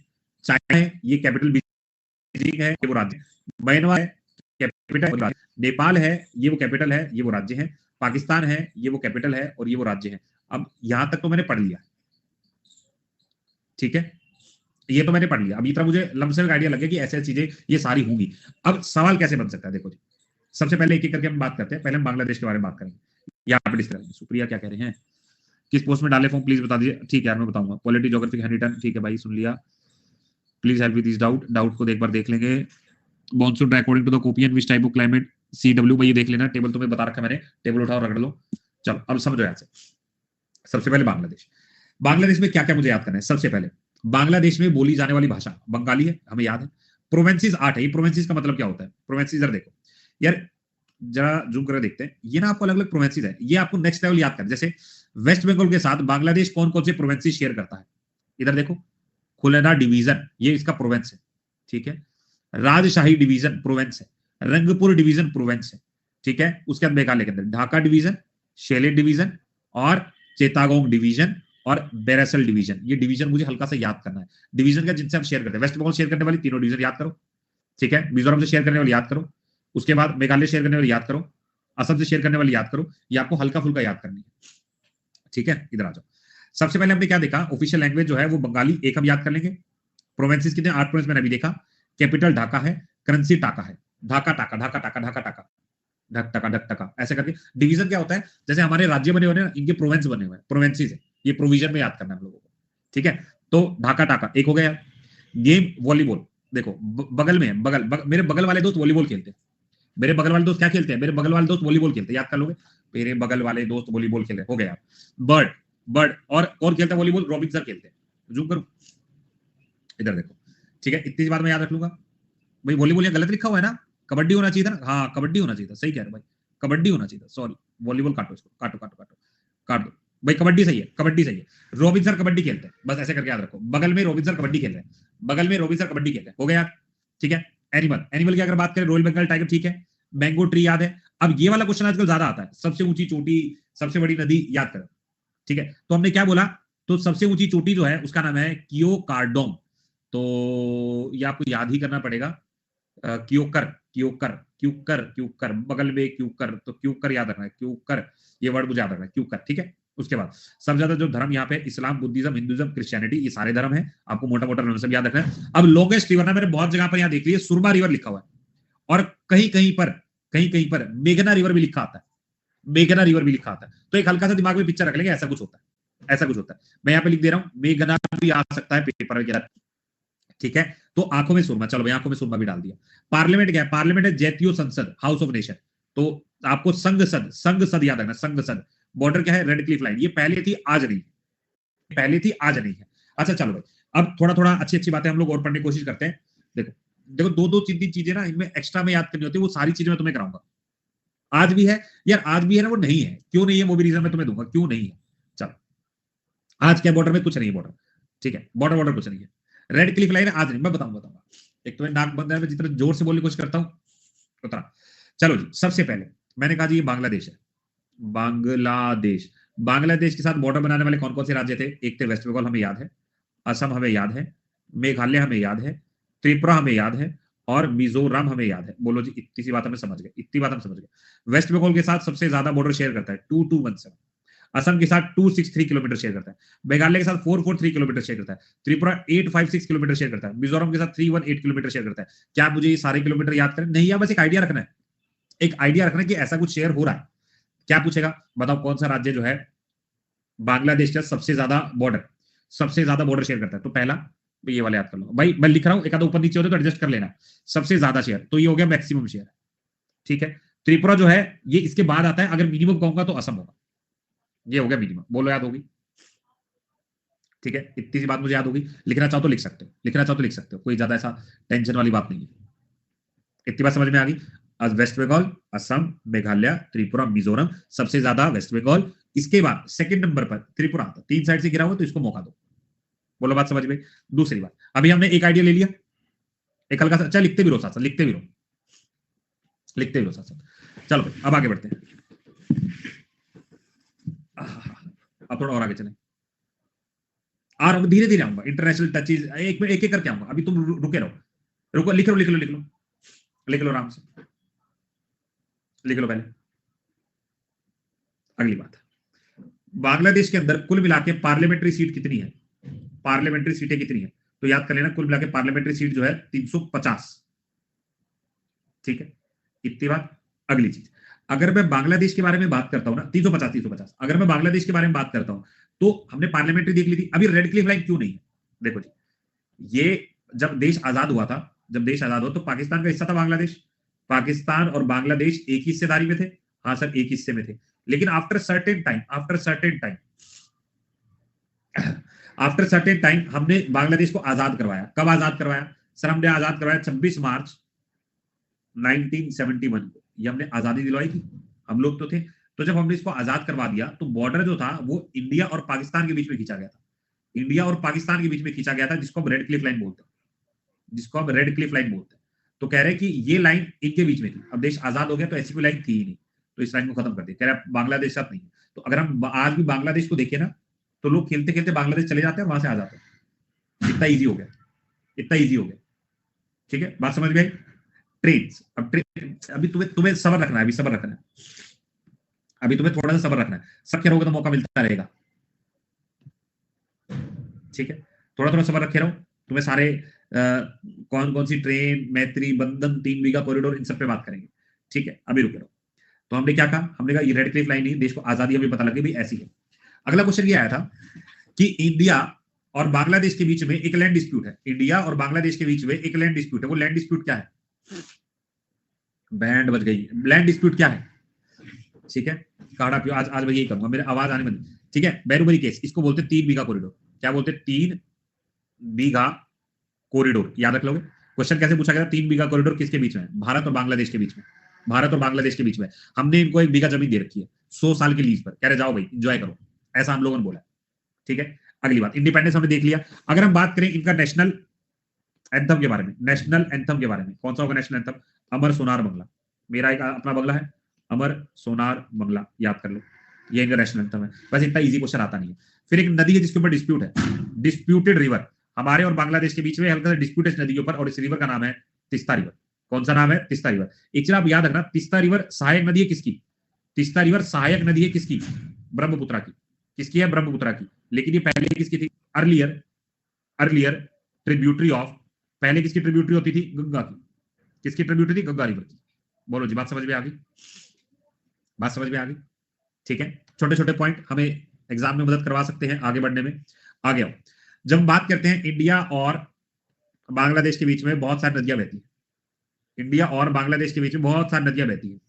चाइना है ये कैपिटल बीजिंग है, ये वो राज्य है। म्यांमार है कैपिटल, नेपाल है ये वो कैपिटल है, ये वो राज्य है। पाकिस्तान है ये वो कैपिटल है और ये वो राज्य है। अब यहां तक तो मैंने पढ़ लिया, ठीक है, ये तो मैंने पढ़ लिया। अब इतना मुझे लमसम आइडिया लगे कि ऐसे चीजें ये सारी होंगी। अब सवाल कैसे बन सकता है, देखो जी, सबसे पहले एक एक करके हम बात करते हैं। पहले हम बांग्लादेश के बारे में बात करेंगे, यहाँ पे डिस्कस करेंगे। सुप्रिया क्या कह रहे हैं, किस पोस्ट में डाले फॉर्म प्लीज बता दीजिए। ठीक है यार मैं बताऊंगा, पॉलिटी ज्योग्राफी हैंडरिटन, ठीक है भाई सुन लिया। Please help with this doubt, doubt को एक बार देख लेंगे। Monsoon according to the Koppen which type of climate, CW भाई ये देख लेना, टेबल तुम्हें बता रखा मैंने, टेबल उठाओ रगड़ लो। चलो अब समझो यहाँ से, सबसे पहले बांग्लादेश। बांग्लादेश में क्या क्या मुझे याद करना है। सबसे पहले बांग्लादेश में बोली जाने वाली भाषा बंगाली है, हमें याद है। प्रोवेंसीज 8 है। ये प्रोवेंसीज का मतलब क्या होता है, प्रोवेंसीज जरा देखो यार, जरा जूम कर देखते हैं। ये ना आपको अलग अलग प्रोवेंसीज है, ये आपको नेक्स्ट लेवल याद करना। जैसे वेस्ट बंगाल के साथ बांग्लादेश कौन कौन से प्रोवेंसी शेयर करता है, इधर देखो, खुलना डिवीजन ये इसका प्रोवेंस है, ठीक है। राजशाही डिवीजन प्रोवेंस है, रंगपुर डिवीजन प्रोवेंस है, ठीक है। उसके बाद मेघालय के अंदर ढाका डिवीजन, शेले डिवीजन और चेतागोंग डिवीजन और बेरसल डिवीजन। ये डिवीजन मुझे हल्का सा याद करना है। डिवीजन का जिनसे हम शेयर करते हैं, वेस्ट बंगाल शेयर करने वाली तीनों डिवीजन याद करो, ठीक है। मिजोरम से शेयर करने वाली याद करो, उसके बाद मेघालय शेयर करने वाली याद करो, असम से शेयर करने वाली याद करो। ये आपको हल्का फुल्का याद करनी है, ठीक है, इधर आ जाओ। सबसे पहले हमने क्या देखा, ऑफिशियल लैंग्वेज जो है वो बंगाली, एक हम याद कर लेंगे। प्रोविंसेस कितने, 8 प्रोविंस मैंने अभी देखा। कैपिटल ढाका है, करेंसी टाका है, ढाका टाका ढाका टाका ढाका टाका ढक टका ढक टका ऐसे करके। डिवीजन क्या होता है, जैसे हमारे राज्य बने हुए हैं, इनके प्रोविंस बने हुए हैं, प्रोविंसेस है, ये प्रोविजन में याद करना है हम लोगों को, ठीक है। तो ढाका टाका एक हो गया। गेम वॉलीबॉल, देखो बगल में मेरे बगल वाले दोस्त वॉलीबॉल खेलते हैं। मेरे बगल वाले दोस्त क्या खेलते हैं, मेरे बगल वाले दोस्त वॉलीबॉल खेलते हैं, याद कर लोगे, मेरे बगल वाले दोस्त वॉलीबॉल खेल रहे, हो गया। बर्ड, बर्ड और कौन खेलता है वॉलीबॉल, रॉबिन सर खेलते हैं। जूम करो, इधर देखो, ठीक है, इतनी बात मैं याद रख लूंगा। भाई वॉलीबॉल ये गलत लिखा हुआ है ना, कबड्डी होना चाहिए था ना, हाँ कबड्डी होना चाहिए था, सही कह रहे भाई, कबड्डी होना चाहिए था, सॉरी। वॉलीबॉल काटो इसको, काटो काटो काटो, काट दो भाई, कबड्डी सही है, कबड्डी सही है। रोबिन सर कबड्डी खेलते हैं, बस ऐसे करके याद रखो, बगल में रोबिन सर कबड्डी खेल रहे हैं, बगल में रोबिन सर कबड्डी खेल रहे हैं, हो गया, ठीक है। एनिमल, एनिमल की अगर बात करें, रॉयल बंगाल टाइगर, ठीक है। मैंगो ट्री याद है। अब ये वाला क्वेश्चन आजकल ज्यादा आता है, सबसे ऊंची चोटी, सबसे बड़ी नदी याद करो, ठीक है। तो हमने क्या बोला, तो सबसे ऊंची चोटी जो है उसका नाम है कियो कार्डोम, तो ये आपको याद ही करना पड़ेगा। क्यूकर, क्यूकर, क्यूकर, क्यूकर, बगल में क्यूकर, तो क्यूकर याद रखना है, क्यूकर, ये वर्ड मुझे याद रखना है, क्यूकर, ठीक है। उसके बाद सबसे ज्यादा जो धर्म यहाँ पे इस्लाम, बुद्धिज्म, हिंदुइज्म, क्रिश्चियनिटी, ये सारे धर्म है, आपको मोटा मोटा नाम सब याद रखना है। अब लॉन्गेस्ट रिवर ना, मैंने बहुत जगह पर यहाँ देख लिया सुरमा रिवर लिखा हुआ है, और कहीं कहीं पर मेघना रिवर भी लिखा आता है, मेघना रिवर भी लिखा आता है। तो एक हल्का सा दिमाग में पिक्चर रख लेंगे, ऐसा कुछ होता है, ऐसा कुछ होता है। मैं यहाँ पे लिख दे रहा हूँ, मेघना भी आ सकता है पेपर के, ठीक है। तो आंखों में सुरमा, चलो भाई आंखों में सुरमा भी डाल दिया। पार्लियामेंट क्या है, पार्लियामेंट है जैतीय संसद, हाउस ऑफ नेशन, तो आपको संघ सद, संघ सद याद रखना, संघ सद। बॉर्डर क्या है, रेड क्लिफ लाइन, ये पहले थी आज नहीं, पहले थी आज नहीं है। अच्छा चलो भाई, अब थोड़ा थोड़ा अच्छी अच्छी बातें हम लोग और पढ़ने की कोशिश करते हैं। देखो देखो, दो दो तीन तीन चीजें ना इनमें एक्स्ट्रा में याद करनी होती है, वो सारी चीजें मैं तुम्हें कराऊंगा। आज भी है यार, आज भी है ना, वो नहीं है, क्यों नहीं है वो भी रीजन मैं तुम्हें दूंगा, क्यों नहीं है। चलो, आज क्या बॉर्डर में कुछ नहीं है, बॉर्डर, ठीक है, बॉर्डर बॉर्डर कुछ नहीं है। रेड क्लिफ लाइन आज नहीं, मैं बताऊंगा। एक तो मैं नाक बंद है, मैं जितना जोर से बोलने की कोशिश करता हूं उतना। चलो जी, सबसे पहले मैंने कहा जी ये बांग्लादेश है, बांग्लादेश। बांग्लादेश के साथ बॉर्डर बनाने वाले कौन कौन से राज्य थे, एक थे वेस्ट बंगाल, हमें याद है, असम हमें याद है, मेघालय हमें याद है, त्रिपुरा हमें याद है, और मिजोरम हमें याद है। बोलो जी, इतनी सी बात हमें समझ गए, इतनी बात हम समझ गए। वेस्ट बंगाल के साथ सबसे ज्यादा बॉर्डर शेयर करता है 2217, असम के साथ 263 किलोमीटर शेयर करता है, मेघालय के साथ 443 किलोमीटर शेयर करता है, त्रिपुरा 856 किलोमीटर शेयर करता है, मिजोरम के साथ 318 किलोमीटर शेयर करता है। क्या मुझे ये सारे किलोमीटर याद करें, नहीं, या बस एक आइडिया रखना है, एक आइडिया रखना है कि ऐसा कुछ शेयर हो रहा है। क्या पूछेगा, बताओ कौन सा राज्य जो है बांग्लादेश का सबसे ज्यादा बॉर्डर, सबसे ज्यादा बॉर्डर शेयर करता है। तो पहला ये वाला याद कर लो भाई, मैं लिख रहा हूं, एक आधा ऊपर नीचे होते तो एडजस्ट कर लेना। सबसे ज्यादा शेयर, तो ये हो गया मैक्सिमम शेयर, ठीक है। त्रिपुरा जो है ये इसके बाद आता है, अगर मिनिमम कहूंगा तो असम होगा, ये हो गया मिनिमम, बोलो याद होगी, ठीक है। इतनी सी बात मुझे याद होगी, लिखना चाहो तो लिख सकते हो, लिखना चाहो तो लिख सकते हो, कोई ज्यादा ऐसा टेंशन वाली बात नहीं है। इतनी बात समझ में आ गई। आज वेस्ट बंगाल, असम, मेघालय, त्रिपुरा, मिजोरम, सबसे ज्यादा वेस्ट बंगाल, इसके बाद सेकंड नंबर पर त्रिपुरा आता, 3 साइड से गिरा हुआ, तो इसको मौका दो। बोलो बात समझ में। दूसरी बात, अभी हमने एक आइडिया ले लिया, एक हल्का सा, अच्छा लिखते भी रहो साथ साथ, लिखते भी रहो, लिखते भी रहो साथ साथ। चलो भाई अब आगे बढ़ते हैं, अब थोड़ा और आगे चलें, और धीरे धीरे आऊंगा, इंटरनेशनल टचेज एक एक करके आऊंगा, अभी तुम रुके रहो, रुको, लिख लो लिख लो लिख लो लिख लो, आराम से लिख लो। पहले अगली बात, बांग्लादेश के अंदर कुल मिला के पार्लियामेंट्री सीट कितनी है, पार्लियामेंट्री सीटें कितनी है, तो याद कर लेना, कुल मिला के पार्लियामेंट्री सीट जो है 350, ठीक है। इतनी बात। अगली चीज, अगर मैं बांग्लादेश के बारे में बात करता हूं ना, 350 350, अगर मैं बांग्लादेश के बारे में बात करता हूं, तो हमने पार्लियामेंट्री देख ली थी, अभी रेड क्लिफ लाइन क्यों नहीं है, देखो जी, ये जब देश आजाद हुआ था, जब देश आजाद हुआ तो पाकिस्तान का हिस्सा था बांग्लादेश, पाकिस्तान और बांग्लादेश एक ही हिस्सेदारी में थे, हाँ सर एक हिस्से में थे, लेकिन after certain time, after certain time हमने बांग्लादेश को आजाद करवाया। कब आजाद करवाया सर, हमने आजाद करवाया 26 मार्च 1971 को, ये हमने आजादी दिलवाई थी, हम लोग तो थे। तो जब हमने इसको आजाद करवा दिया, तो बॉर्डर जो था वो इंडिया और पाकिस्तान के बीच में खींचा गया था, इंडिया और पाकिस्तान के बीच में खींचा गया था, जिसको हम रेड क्लिफ लाइन बोलते हैं, जिसको हम रेड क्लिफ लाइन बोलते हैं। तो कह रहे हैं कि ये लाइन इनके बीच में थी, अब देश आजाद हो गया तो ऐसी कोई लाइन थी ही नहीं, तो इस लाइन को खत्म कर दिया, कह रहे बांग्लादेश साथ नहीं है। तो अगर हम आज भी बांग्लादेश को देखें ना, तो लोग खेलते खेलते बांग्लादेश चले जाते हैं और वहां से आ जाते हैं, इतना ईजी हो गया, इतना ईजी हो गया, ठीक है, बात समझ गई। ट्रेन, अब ट्रेन, अभी तुम्हें सबर रखना है, अभी सबर रखना है, अभी तुम्हें थोड़ा सा सबर रखना है, सब रहोगे तो मौका मिलता रहेगा, ठीक है, थोड़ा थोड़ा सबर रखे रहो, तुम्हें सारे कौन कौन सी ट्रेन, मैत्री, बंधन, 3 बीघा कॉरिडोर, इन सब पे बात करेंगे। ठीक है, अभी रुके रहो। तो हमने क्या कहा, हमने कहा ये रेड क्लिफ लाइन ही देश को आजादी अभी पता लगी भाई ऐसी है। अगला क्वेश्चन ये आया था कि इंडिया और बांग्लादेश के बीच में एक लैंड डिस्प्यूट है, इंडिया और बांग्लादेश के बीच में एक लैंड डिस्प्यूट है, वो लैंड डिस्प्यूट क्या है? बैंड बज गई, लैंड डिस्प्यूट क्या है? ठीक है, काढ़ा पियो, आज आज मैं यही करूंगा, मेरे आवाज आने बंद। ठीक है, बैरूबरी केस, इसको बोलते 3 बीघा कॉरिडोर। क्या बोलते? 3 बीघा कॉरिडोर, याद रख लोगे। क्वेश्चन कैसे पूछा गया? 3 बीघा कॉरिडोर किसके बीच में? भारत और बांग्लादेश के बीच में, भारत और बांग्लादेश के बीच में। हमने इनको 1 बीघा जमीन दे रखी है 100 साल की लीज पर, कह रहे जाओ भाई एंजॉय करो, ऐसा हम लोगों ने बोला। ठीक है, अगली बात, इंडिपेंडेंस हमने देख लिया। अगर हम बात करें इनका नेशनल एंथम के बारे में, नेशनल एंथम के बारे में, कौन सा होगा नेशनल एंथम? अमर सोनार बंगला, मेरा एक अपना बंगला है, अमर सोनार बंगला, याद कर लो, ये इनका नेशनल एंथम है। बस इतना इजी क्वेश्चन आता नहीं है। फिर एक नदी है जिसके ऊपर डिस्प्यूट है, डिस्प्यूटेड रिवर, हमारे और बांग्लादेश के बीच में हल्का सा डिस्प्यूटेड नदी के ऊपर, और इस रिवर का नाम है तिस्ता रिवर। कौन सा नाम है? तिस्ता रिवर। एक चीज आप याद रखना, तिस्ता रिवर सहायक नदी है किसकी? तिस्ता रिवर सहायक नदी है किसकी? ब्रह्मपुत्रा की। किसकी है? ब्रह्मपुत्रा की। लेकिन ये पहले किसकी थी? अर्लियर, अर्लियर ट्रिब्यूटरी ऑफ, पहले किसकी ट्रिब्यूटरी होती थी? गंगा की। किसकी ट्रिब्यूटरी थी? गंगा रिवर की। बोलो जी, बात समझ में आ गई? बात समझ में आ गई? ठीक है, छोटे छोटे पॉइंट हमें एग्जाम में मदद करवा सकते हैं आगे बढ़ने में। आगे आओ, जब बात करते हैं इंडिया और बांग्लादेश के बीच में बहुत सारी नदियां बहती है, इंडिया और बांग्लादेश के बीच में बहुत सारी नदियां बहती है।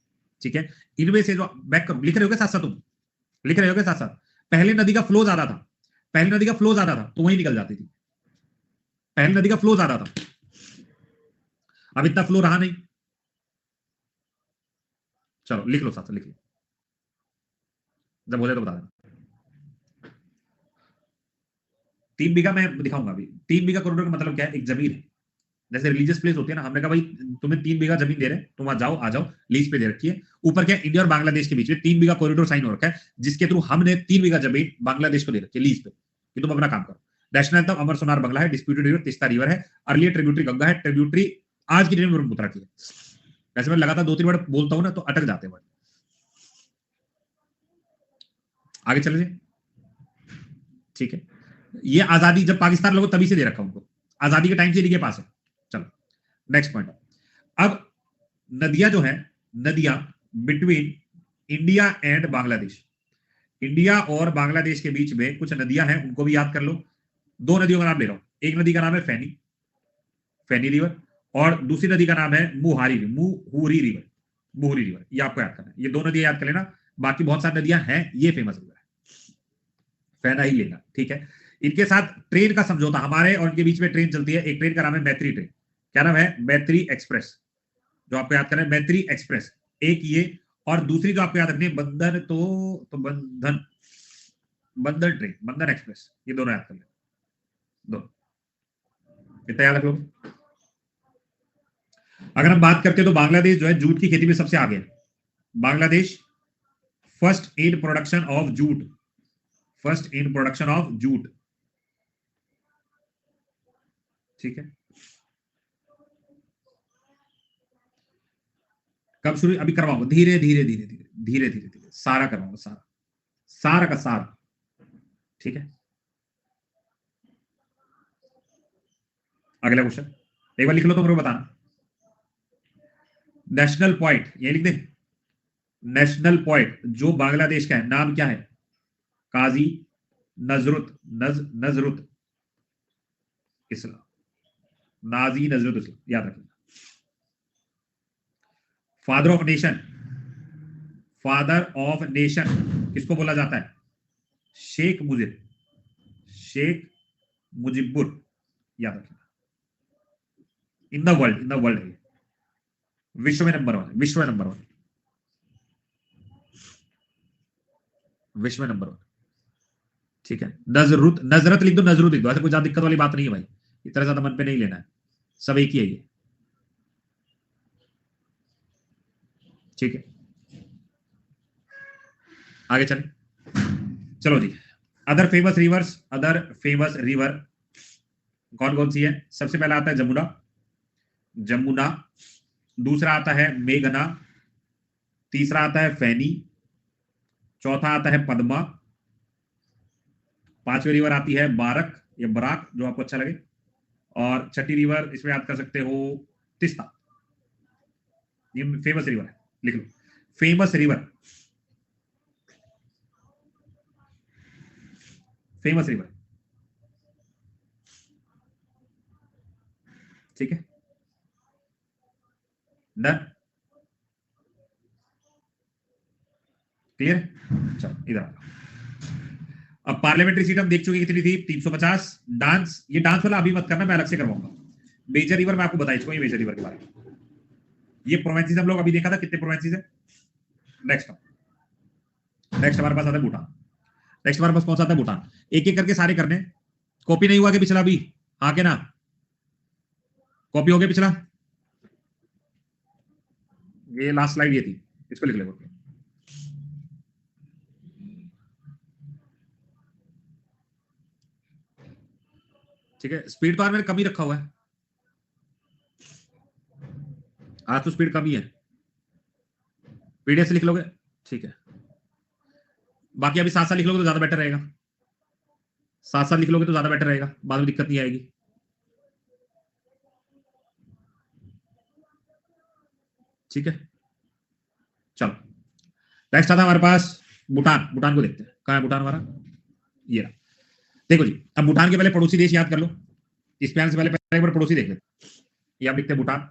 ठीक है, इनमें से जो बैक करो, लिख रहे हो साथ साथ, तुम लिख रहे हो साथ साथ, पहले नदी का फ्लो ज्यादा था, पहले नदी का फ्लो ज्यादा था तो वही निकल जाती थी, पहले नदी का फ्लो ज्यादा था, अब इतना फ्लो रहा नहीं। चलो लिख लो, साथ साथ लिख लो, जब बोले तो बता देना। 3 बीघा मैं दिखाऊंगा अभी। 3 बीघा करोड़ का मतलब क्या है? एक जमीन है, जैसे रिलीजियस प्लेस होती है ना, हमने कहा भाई तुम्हें 3 बीघा जमीन दे रहे हैं, तुम वहां जाओ, आ जाओ, लीज पे दे रखी है। ऊपर क्या है? इंडिया और बांग्लादेश के बीच में 3 बीघा कॉरिडोर साइन हो रखा है, जिसके थ्रू हमने 3 बीघा जमीन बांग्लादेश को दे रखी है लीज पे, कि तुम अपना काम करो। नेशनल एंथम अमर सोनार बंगला है, डिस्प्यूटेड रिवर तिस्ता रिवर है, अर्लियर ट्रिब्यूटरी गंगा है, ट्रिब्यूटरी आज की डेट में ब्रह्मपुत्र की है। वैसे मैं लगातार 2-3 वर्ड बोलता हूं ना तो अटक जाते हैं। आगे चले जाए, ठीक है। ये आजादी जब पाकिस्तान लोगों तभी से दे रखा उनको, आजादी के टाइम से इनके पास है। चलो नेक्स्ट पॉइंट। अब नदियां जो है, नदियां between India and Bangladesh, India और बांग्लादेश के बीच में कुछ नदियां हैं, उनको भी याद कर लो। 2 नदियों का नाम ले रहा हूं, एक नदी का नाम है फैनी, फैनी रिवर, और दूसरी नदी का नाम है मुहारी, मुहूरी रिवर, मुहूरी रिवर, ये आपको याद करना है। ये 2 नदियां याद कर लेना, बाकी बहुत सारी नदियां हैं, ये फेमस रिवर है, फैना ही लेना। ठीक है, इनके साथ ट्रेन का समझौता, हमारे और इनके बीच में ट्रेन चलती है, एक ट्रेन का नाम है मैत्री ट्रेन। क्या नाम है? मैत्री एक्सप्रेस, जो आपको याद करना है मैत्री एक्सप्रेस, एक ये, और दूसरी जो आपको याद रखनी है बंधन, तो बंधन, बंधन ट्रेन, बंधन एक्सप्रेस, ये दोनों याद कर ले, दो, कितना याद रख लो। अगर हम बात करते हैं तो बांग्लादेश जो है जूट की खेती में सबसे आगे है, Bangladesh first in production of jute, first in production of jute. ठीक है, कब शुरू? अभी करवाऊंगा, धीरे धीरे धीरे धीरे धीरे धीरे धीरे सारा करवाऊंगा, सारा, सारा का सारा। ठीक है, अगला क्वेश्चन एक बार लिख लो तो मेरे को बताना। नेशनल पॉइंट ये लिख दे, नेशनल पॉइंट जो बांग्लादेश का है, नाम क्या है? काजी नजरुत, नजरुत इस्लाम, नाजी नजरुत इस्लाम, याद रखना। Father of nation, father of nation किसको बोला जाता है? शेख मुजिब, शेख मुजिबुर, याद रखना। In the world, in the world है, विश्व में नंबर 1, विश्व में नंबर 1, विश्व में नंबर 1। ठीक है, नजरुत, नजरत लिख दो, नजरुत लिख दो, ऐसे कोई ज्यादा दिक्कत वाली बात नहीं है भाई, इतना ज्यादा मन पे नहीं लेना है, सब एक ही है ये। ठीक है, आगे चले, चलो जी। Other famous rivers, other famous river कौन कौन सी है? सबसे पहला आता है जमुना, जमुना, दूसरा आता है मेघना, तीसरा आता है फैनी, चौथा आता है पद्मा, 5वीं रिवर आती है बारक, या बराक, जो आपको अच्छा लगे। और छठी रिवर इसमें याद कर सकते हो तिस्ता, ये फेमस रिवर है, लिख लो फेमस रिवर, फेमस रिवर। ठीक है, डन, क्लियर। चलो इधर आ, अब पार्लियामेंट्री सीट हम देख चुके कितनी थी, 350। डांस, ये डांस वाला अभी मत करना, मैं अलग से करवाऊंगा। मेजर रिवर मैं आपको बता चुका हूँ, ये मेजर रिवर के बारे में। ये प्रोविंसेस हम लोग अभी देखा था, कितने प्रोविंसेस है। नेक्स्ट नेक्स्ट हमारे पास आता है भूटान। नेक्स्ट हमारे पास कौन सा आता है, भूटान। एक एक करके सारे करने। कॉपी नहीं हुआ कि पिछला भी, हाँ के ना, कॉपी हो गया पिछला। ये लास्ट स्लाइड ये थी, इसको लिख लो। ठीक है, स्पीड तो मैंने कम ही रखा हुआ है, आज तो स्पीड कम ही है। पीडीएफ से लिख लोगे, ठीक है। बाकी अभी साथ साथ लिख लोगे तो ज्यादा बेटर रहेगा, साथ साथ लिख लोगे तो ज्यादा बेटर रहेगा, बाद में दिक्कत नहीं आएगी। ठीक है, चलो नेक्स्ट आता है हमारे पास भूटान। भूटान को देखते हैं, कहां है भूटान हमारा, ये रहा। देखो जी, अब भूटान के पहले पड़ोसी देश याद कर लो, इस प्लान से पहले पहले एक बार पड़ोसी देख लेते। ये आप लिखते हैं भूटान।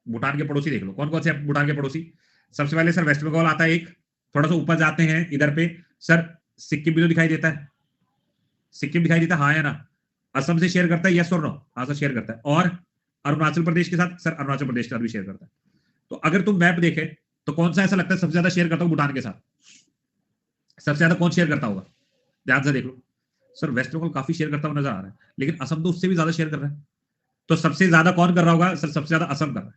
भूटान के पड़ोसी देख लो कौन कौन से भूटान के पड़ोसी। सबसे पहले सर वेस्ट बंगाल आता है एक, थोड़ा सा ऊपर जाते हैं इधर पे सर, सिक्किम भी तो दिखाई देता है, सिक्किम दिखाई देता है, हाँ या ना। असम से शेयर करता है, यस और नो, हाँ सर शेयर करता है। और अरुणाचल प्रदेश के साथ, सर अरुणाचल प्रदेश के साथ भी शेयर करता है। तो अगर तुम मैप देखे तो कौन सा ऐसा लगता है सबसे ज्यादा शेयर करता हूँ भूटान के साथ, सबसे ज्यादा कौन शेयर करता होगा, ध्यान से देख लो। सर वेस्ट बंगाल काफी शेयर करता हुआ नजर आ रहा है, लेकिन असम तो उससे भी ज्यादा शेयर कर रहा है। तो सबसे ज्यादा कौन कर रहा होगा सर, सबसे ज्यादा असम कर रहा है।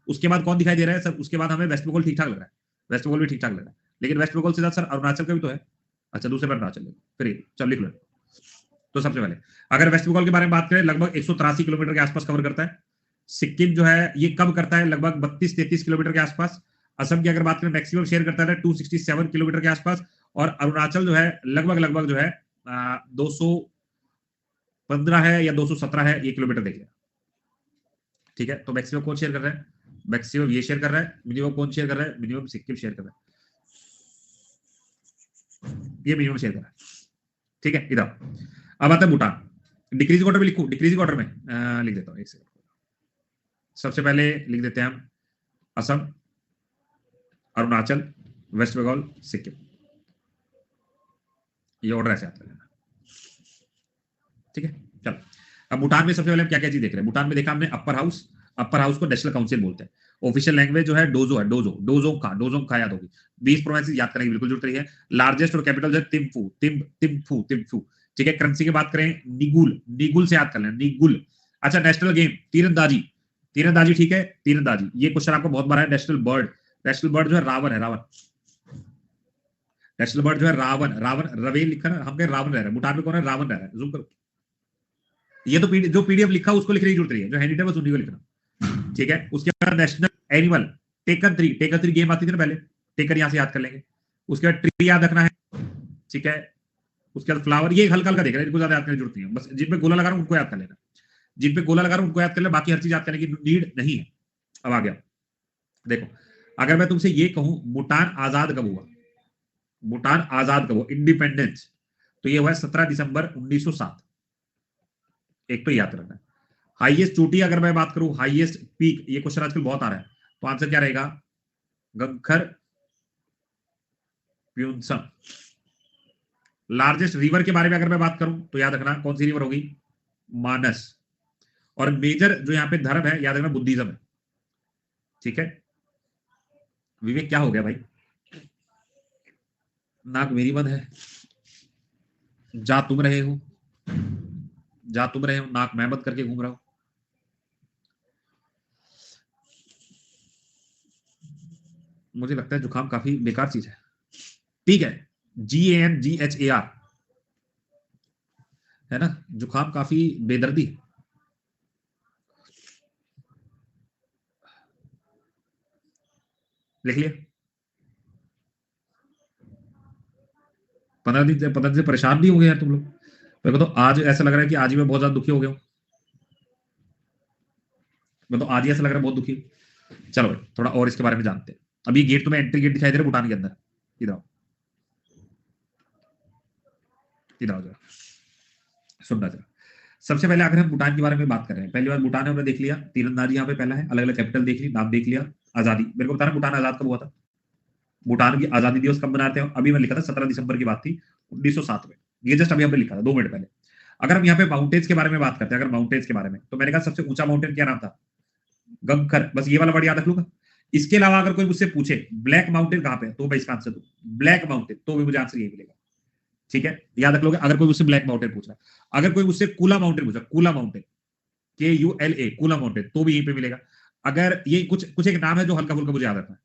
उसके बाद कौन दिखाई दे रहा है सर, उसके बाद हमें वेस्ट बंगाल ठीक ठाक लग रहा है, वेस्ट बंगाल भी ठीक ठाक लग रहा है। लेकिन वेस्ट बंगाल से ज्यादा सर अरुणाचल का भी तो है। अच्छा दूसरे पर अरुणाचल, फिर चल लिख लो। तो सबसे पहले अगर वेस्ट बंगाल के बारे में बात करें, लगभग 183 किलोमीटर के आसपास कवर करता है। सिक्किम जो है ये कम करता है, लगभग 32-33 किलोमीटर के आसपास। असम की अगर बात करें, मैक्सिमम शेयर करता है 267 किलोमीटर के आसपास। और अरुणाचल जो है लगभग लगभग जो है 215 है या 217 है, ये किलोमीटर देखिए। ठीक है, तो मैक्सिमम कौन शेयर कर रहा है, मैक्सिमम ये शेयर कर रहा है। मिनिमम कौन शेयर कर रहा है, मिनिमम सिक्किम शेयर कर रहा है, ये मिनिमम शेयर कर रहा है। ठीक है, इधर अब आता है भूटान। डिक्रीजिंग ऑर्डर में लिखू, डिक्रीजिंग ऑर्डर में लिख देता हूँ एक सेकंड। सबसे पहले लिख देते हैं हम असम, अरुणाचल, वेस्ट बंगाल, सिक्किम, ये ऑर्डर ऐसे आता है। ठीक है, चलो अब भूटान में सबसे पहले हम क्या क्या चीज देख रहे हैं। भूटान में देखा हमने अपर हाउस, अपर हाउस को नेशनल काउंसिल बोलते हैं। ऑफिशियल लैंग्वेज जो है डोजो है, डोजो डोजोंग का याद होगी। 20 प्रोविंसेस याद करने की बिल्कुल जरूरत नहीं है। लार्जेस्ट और कैपिटल है तिम्फू। ठीक है, करेंसी की बात करें, निगुल, निगुल से याद कर लें, निगुल। अच्छा, नेशनल गेम तीरंदाजी, तीरंदाजी ठीक है, तीरंदाजी। ये क्वेश्चन आपको बहुत बार है। नेशनल बर्ड, नेशनल बर्ड जो है रावण है, रावण। नेशनल बर्ड जो है रावण, रावण रवे लिखा ना, हम कहें रावण रह रहा है, भूटान में कौन है, रावण रह रहा है। जूम करो, ये तो जो पीडीएफ लिखा उसको लिखने की जरूरत नहीं है, जो हैंड बस उन्हीं को लिखना। ठीक है, उसके बाद national animal taken 3, taken 3 game आती थी ना पहले, टेकन यहां से याद कर लेंगे। उसके बाद ट्री याद रखना है। ठीक है, उसके बाद फ्लावर, ये हल्का हल्का देख रहे हैं, इनको ज्यादा याद करने की जरूरत नहीं है, बस जिन पे गोला लगा रहा हूं उनको याद कर लेना, जिन पे गोला लगा रहा हूं उनको याद कर लेना, बाकी हर चीज याद करने की नीड नहीं है। अब आ गया, देखो अगर मैं तुमसे ये कहूं भूटान आजाद कब हुआ, भूटान आजाद कब हुआ, इंडिपेंडेंस, तो ये हुआ 17 दिसंबर 1907। एक तो याद रखना है। हाईएस्ट चोटी अगर मैं बात करूं, हाईएस्ट पीक, ये क्वेश्चन आजकल बहुत आ रहा है, तो आंसर क्या रहेगा, गंखर प्यूंसम। लार्जेस्ट रिवर के बारे में अगर मैं बात करूं तो याद रखना कौन सी रिवर होगी, मानस। और मेजर जो यहां पे धर्म है, याद रखना बुद्धिज्म है। ठीक है, विवेक क्या हो गया भाई, नाक मेरी बंद है, जा तुम रहे हो, जा तुम रहे हो, नाक मैं बंद करके घूम रहा हूं। मुझे लगता है जुकाम काफी बेकार चीज है। ठीक है, GANGHAR है ना, जुकाम काफी बेदर्दी है। लिख लिया, 15 दिन से परेशान नहीं हो गए यार तुम लोग। मेरे को तो आज ऐसा लग रहा है कि आज ही मैं बहुत ज्यादा दुखी हो गया हूँ। मैं तो आज ही ऐसा लग रहा है बहुत दुखी हूँ। चलो भाई थोड़ा और इसके बारे में जानते हैं। अभी गेट तुम्हें एंट्री गेट दिखाई दे रहा है भूटान के अंदर। इधर आओ, इधर आओ जरा, सुनना जरा। सबसे पहले अगर हम भूटान के बारे में बात कर रहे हैं, पहली बार भूटान हमने देख लिया, तीरंदाजी यहाँ पे पहला है, अलग अलग कैपिटल देख ली, नाम देख लिया। आजादी मेरे को बताना भूटान आजाद कब हुआ था? भूटान की आजादी दिवस कब मनाते हैं? अभी मैं लिखा था 17 दिसंबर की बात थी 1907 में। ये जस्ट अभी हमने लिखा था 2 मिनट पहले। अगर हम यहाँ पे माउंटेन्स के बारे में बात करते हैं, अगर माउंटेन्स के बारे में, तो मैंने कहा सबसे ऊंचा माउंटेन क्या नाम था? गंगखर। बस ये वाला वर्ड याद रख लूंगा। इसके अलावा अगर कोई मुझसे पूछे ब्लैक माउंटेन कहां पे है, तो मैं इसका आंसर दूं ब्लैक माउंटेन, तो भी मुझे आंसर यही मिलेगा। ठीक है, याद रख लोगे। अगर कोई मुझसे ब्लैक माउंटेन पूछ रहा है, अगर कोई मुझसे कूला माउंटेन पूछ रहा है, कूला माउंटेन, KULA, कूला माउंटेन, तो भी यहीं पे मिलेगा। अगर ये कुछ कुछ एक नाम है जो हल्का फुल्का मुझे याद रखना है।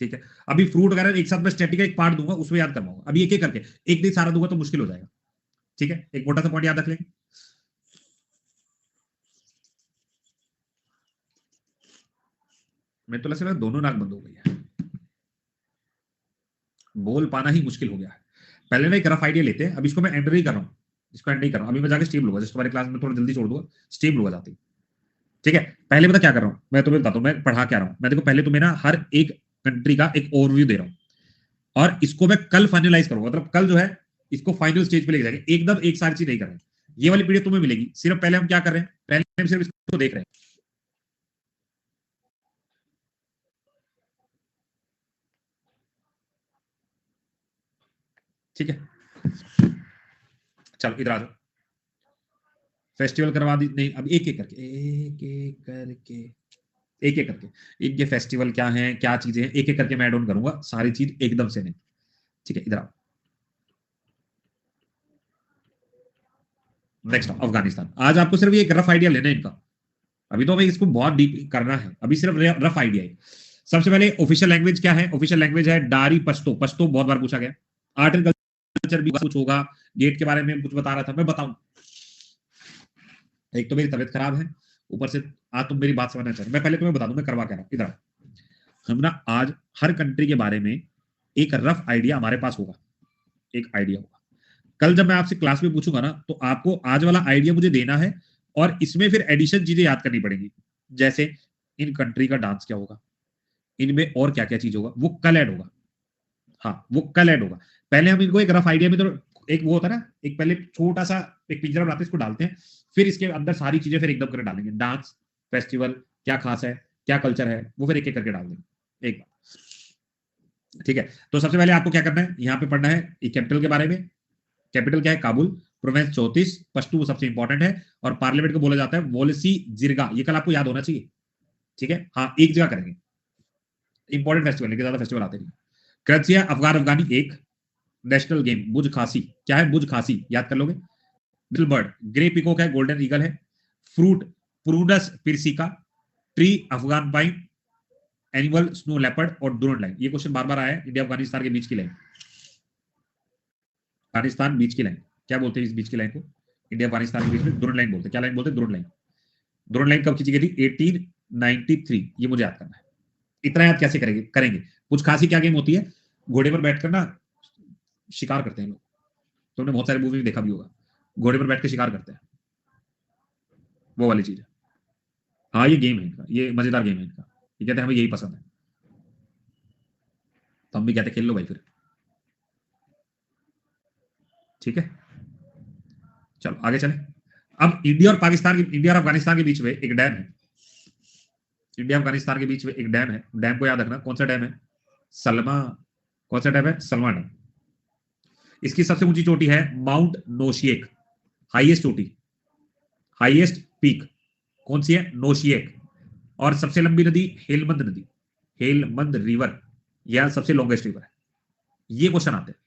ठीक है, अभी फ्रूट वगैरह एक साथ मैं स्टैटिक का एक पार्ट दूंगा, उसमें याद करवाऊंगा। अभी एक एक करके, एक दिन सारा दूंगा तो मुश्किल हो जाएगा। ठीक है, एक मोटा सा पॉइंट याद रख लेंगे। मैं तो लग दोनों नाक बंद हो गई है, बोल पाना ही मुश्किल हो गया है। पहले ना एक रफ आइडिया लेते हैं। अभी इसको मैं एंड नहीं कर रहा हूँ, इसको एंड नहीं कर रहा हूँ। अभी मैं जाकर स्टीम लूंगा, जस्ट तुम्हारी क्लास में थोड़ा जल्दी छोड़ दूंगा, स्टीम लूंगा जाती। ठीक है, पहले बता क्या कर रहा हूँ मैं तुम्हें बताता हूँ, मैं पढ़ा क्या रहा हूँ। मैं देखो पहले तुम्हें ना हर एक कंट्री का एक ओवरव्यू दे रहा हूँ, और इसको मैं कल फाइनलाइज करूंगा। मतलब कल जो है इसको फाइनल स्टेज पे लेके जाएंगे, एकदम एक सारी चीज नहीं कर रहे हैं। ये वाली पीडीएफ तुम्हें मिलेगी। सिर्फ पहले हम क्या कर रहे हैं, पहले हम सिर्फ इसको देख रहे हैं। ठीक है, चलो इधर आ जाओ। फेस्टिवल करवा दी नहीं, अब एक एक करके, एक एक करके, एक एक करके इनके फेस्टिवल क्या है, क्या चीजें हैं, एक एक करके मैं ऐड ऑन करूंगा, सारी चीज एकदम से नहीं। ठीक है, इधर आओ। नेक्स्ट अफगानिस्तान। आज आपको सिर्फ ये एक रफ आइडिया लेना है इनका। अभी तो हमें इसको बहुत डीप करना है, अभी सिर्फ रफ आइडिया है। सबसे पहले ऑफिशियल लैंग्वेज क्या है? ऑफिशियल लैंग्वेज है डारी पश्तो। पश्तो बहुत बार पूछा गया। आर्ट एंड कल्चर भी कुछ होगा। गेट के बारे में कुछ बता रहा था, मैं बताऊं। एक तो मेरी तबियत खराब है, ऊपर से आज तुम मेरी बात समझना चाहते, मैं पहले तुम्हें बता दूं मैं करवा क्या रहा हूं। इधर हम ना आज हर कंट्री के बारे में एक रफ आइडिया हमारे पास होगा, एक आइडिया होगा। कल जब मैं आपसे क्लास में पूछूंगा ना, तो आपको आज वाला आइडिया मुझे देना है, और इसमें फिर एडिशन चीजें याद करनी पड़ेगी। जैसे इन कंट्री का डांस क्या होगा, इनमें और क्या क्या चीज होगा, वो कल ऐड होगा। हाँ, वो कल ऐड होगा। पहले हम इनको एक रफ आइडिया में, तो एक वो होता है ना, एक पहले छोटा सा एक पिंजरा बनाते हैं, इसको डालते हैं, फिर इसके अंदर सारी चीजें फिर एकदम करके डालेंगे। डांस, फेस्टिवल क्या खास है, क्या कल्चर है, वो फिर एक एक करके डाल देंगे एक बार। ठीक है, तो सबसे पहले आपको क्या करना है, यहाँ पे पढ़ना है कैपिटल के बारे में। कैपिटल क्या है? काबुल। प्रोवेंस 34, पश्तू सबसे इंपॉर्टेंट है, और पार्लियामेंट को बोला जाता है वोलसी जिरगा। ये कल आपको याद होना चाहिए। ठीक है, हाँ एक जगह करेंगे। इंपॉर्टेंट फेस्टिवल, लेकिन ज्यादा फेस्टिवल आते नहीं। क्रचिया अफगान अफगानी एक। नेशनल गेम बुज खासी। क्या है बुज खासी? याद कर लोगे। लिटिल बर्ड ग्रे पिकॉक है, गोल्डन ईगल है। Fruit prunus persica. Tree Afghan pine. Animal snow leopard. और डोनट लाइन। ये क्वेश्चन बार बार आया है। इंडिया अफगानिस्तान के बीच की लाइन, अफगानिस्तान बीच की लाइन, क्या बोलते हैं इस बीच की लाइन को? इंडिया अफगानिस्तान के बीच में डोनट लाइन बोलते हैं। क्या लाइन बोलते हैं? Donut line. डोनट लाइन कब खींची गई थी? 1893। ये मुझे याद करना है। इतना याद कैसे करेंगे? करेंगे। कुछ खासी क्या गेम होती है, घोड़े पर बैठकर ना शिकार करते हैं लोग। तुमने बहुत सारे मूवी में देखा भी होगा, घोड़े पर बैठ के शिकार करते हैं, वो वाली चीज है। हाँ ये गेम है इनका, ये मजेदार गेम है इनका। ये कहते हैं हमें यही पसंद है, तो हम भी कहते हैं खेल लो भाई फिर। ठीक है, चलो आगे चले। अब इंडिया और पाकिस्तान की, इंडिया और अफगानिस्तान के बीच में एक डैम है। इंडिया अफगानिस्तान के बीच में एक डैम है। डैम को याद रखना, कौन सा डैम है? सलमा। कौन सा डैम है? सलमा डैम। इसकी सबसे ऊंची चोटी है माउंट नोशिएक, हाईएस्ट चोटी, हाईएस्ट पीक कौन सी है? नोशिएक। और सबसे लंबी नदी हेलमंद नदी, हेलमंद रिवर, यह सबसे लॉन्गेस्ट रिवर है। ये क्वेश्चन आते हैं।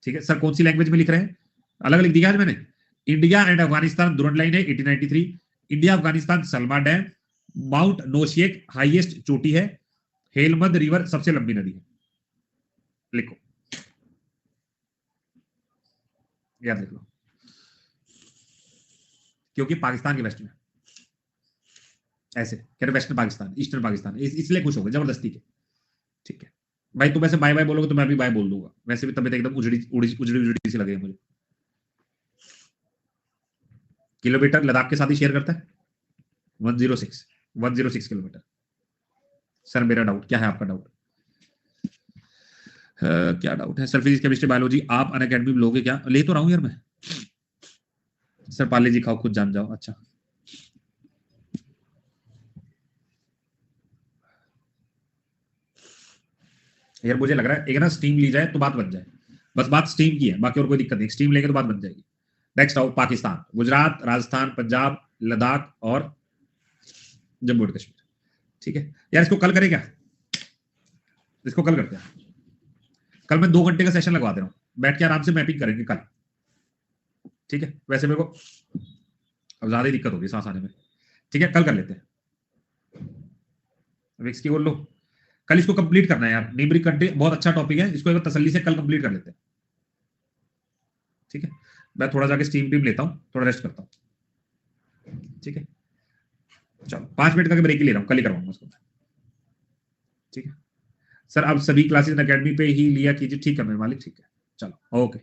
ठीक है सर, कौन सी लैंग्वेज में लिख रहे हैं? अलग लिख दिया आज मैंने। India and Afghanistan Durand line है 1893। India Afghanistan Salma dam, mount Noshaq highest चोटी है, हेलमंद रिवर सबसे लंबी नदी है। लिखो, याद लिख लो, क्योंकि पाकिस्तान के वेस्ट में, ऐसे कह रहे वेस्टर्न पाकिस्तान, ईस्टर्न पाकिस्तान, इसलिए खुश हो गए जबरदस्ती के। ठीक है, भाई तुम ऐसे बाय बाय बोलोगे तो मैं भी बाय बोल दूंगा, वैसे भी तबीयत एकदम उजड़ी उजड़ी उजड़ी उजड़ी सी लगे मुझे। किलोमीटर लद्दाख के साथ ही शेयर करता है 106 किलोमीटर। सर मेरा डाउट क्या है, आपका डाउट? क्या डाउट है सर? फिजिक्स केमिस्ट्री बायोलॉजी आप अन अकेडमी में लोगे क्या? ले तो रहा हूं यार मैं। सर पाले जी खाओ खुद जान जाओ। अच्छा यार मुझे लग रहा है एक ना स्टीम ली जाए तो बात बन जाए, बस बात स्टीम की है, बाकी और कोई दिक्कत नहीं, स्टीम लेंगे तो बात बन जाएगी। नेक्स्ट आओ, पाकिस्तान, गुजरात, राजस्थान, पंजाब, लद्दाख और जम्मू एंड कश्मीर। ठीक है यार, इसको कल करें क्या? इसको कल करते हैं। कल मैं 2 घंटे का सेशन लगवा दे रहा हूँ, बैठ के आराम से मैपिंग करेंगे कल। ठीक है, वैसे मेरे को अब ज्यादा ही दिक्कत होगी सांस आने में। ठीक है कल कर लेते हैं। विक्स की बोल लो, कल इसको कंप्लीट करना है यार। नीबरिक कंट्री बहुत अच्छा टॉपिक है, इसको एक बार तसल्ली से कल कंप्लीट कर लेते हैं। ठीक है, मैं थोड़ा जाके स्टीम टीम लेता हूँ, थोड़ा रेस्ट करता हूँ। ठीक है चलो 5 मिनट का ब्रेक ही ले रहा हूँ, कल ही करवाऊंगा उसको। ठीक है सर, अब सभी क्लासेस अकेडमी पे ही लिया कीजिए। ठीक है मेरे मालिक, ठीक है चलो ओके।